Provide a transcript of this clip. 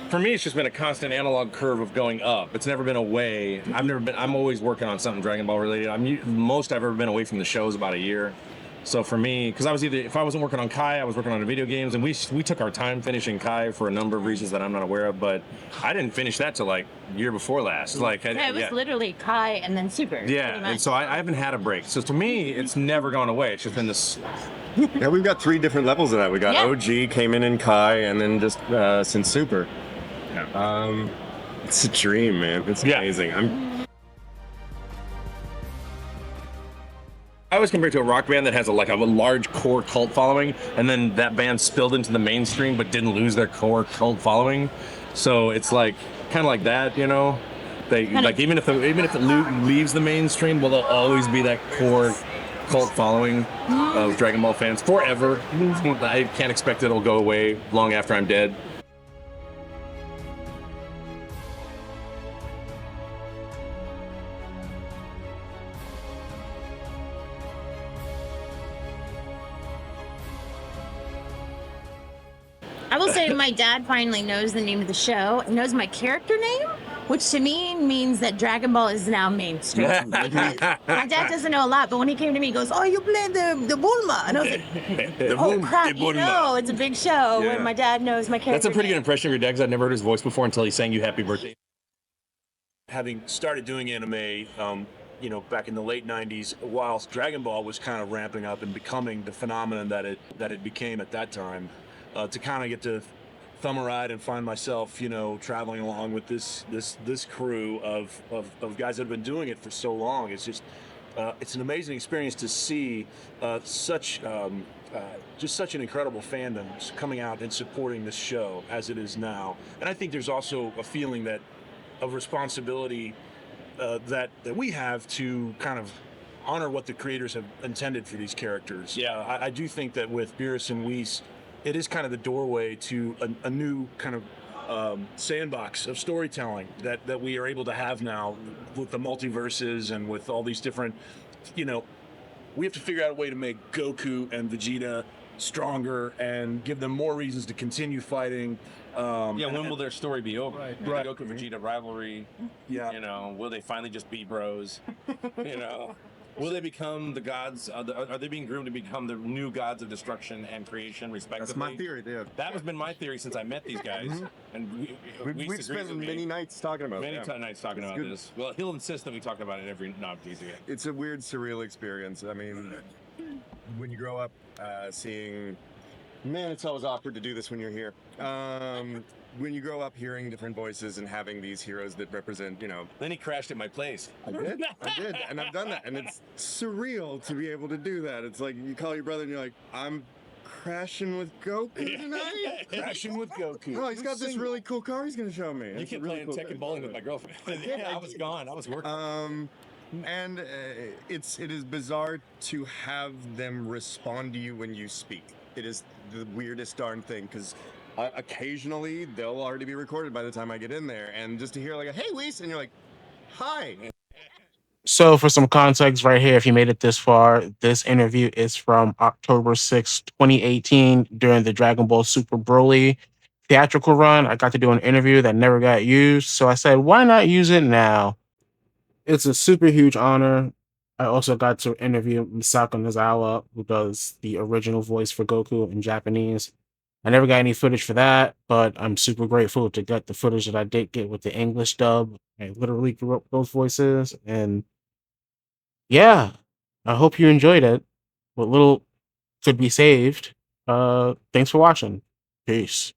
for me, it's just been a constant analog curve of going up. It's never been away. I'm always working on something Dragon Ball related. Most I've ever been away from the show is about a year. So for me, because if I wasn't working on Kai, I was working on the video games, and we took our time finishing Kai for a number of reasons that I'm not aware of. But I didn't finish that till like year before last. It was literally Kai and then Super. Yeah, and so I haven't had a break. So to me, it's never gone away. It's just been this. Yeah, we've got 3 different levels of that. We got OG, came in Kai, and then just since Super. Yeah. It's a dream, man. It's amazing. I always compare it to a rock band that has a large core cult following, and then that band spilled into the mainstream but didn't lose their core cult following. So it's like kind of like that, you know. They even if it leaves the mainstream, well, there'll always be that core cult following of Dragon Ball fans forever. I can't expect it'll go away long after I'm dead. I will say my dad finally knows the name of the show and knows my character name, which to me means that Dragon Ball is now mainstream. My dad doesn't know a lot, but when he came to me, he goes, "Oh, you play the Bulma," and I was like, "Oh crap, you know, it's a big show." When my dad knows my character. That's a pretty good impression of your dad, because I've never heard his voice before until he sang you "Happy Birthday." Having started doing anime, back in the late '90s, whilst Dragon Ball was kind of ramping up and becoming the phenomenon that it became at that time. To kind of get to thumb a ride and find myself, traveling along with this crew of guys that have been doing it for so long. It's just it's an amazing experience to see such an incredible fandom coming out and supporting this show as it is now. And I think there's also a feeling of responsibility that we have to kind of honor what the creators have intended for these characters. Yeah, I do think that with Beerus and Whis, it is kind of the doorway to a new kind of sandbox of storytelling that we are able to have now with the multiverses and with all these different, we have to figure out a way to make Goku and Vegeta stronger and give them more reasons to continue fighting. When will their story be over? Right. The Goku Vegeta rivalry. Yeah. Will they finally just be bros? Will they become the gods? Are they being groomed to become the new gods of destruction and creation, respectively? That's my theory, dude. That has been my theory since I met these guys. And we've spent many nights talking about it. Many nights talking about this. Well, he'll insist that we talk about it every It's a weird, surreal experience. I mean, when you grow up seeing... Man, it's always awkward to do this when you're here. When you grow up hearing different voices and having these heroes that represent, Then he crashed at my place. I did, and I've done that, and it's surreal to be able to do that. It's like you call your brother and you're like, "I'm crashing with Goku tonight." Crashing with Goku. Oh, he's got this really cool car he's gonna show me. You kept playing Tekken bowling with my girlfriend. I was gone. I was working. And it is bizarre to have them respond to you when you speak. It is the weirdest darn thing, because occasionally they'll already be recorded by the time I get in there, and just to hear like, "Hey, Whis," and you're like, "Hi." So for some context right here, if you made it this far, this interview is from October 6th, 2018, during the Dragon Ball Super Broly theatrical run. I got to do an interview that never got used, so I said, why not use it now? It's a super huge honor. I also got to interview Misako Nozawa, who does the original voice for Goku in Japanese. I never got any footage for that, but I'm super grateful to get the footage that I did get with the English dub. I literally grew up with those voices, and yeah, I hope you enjoyed it. What little could be saved. Thanks for watching. Peace.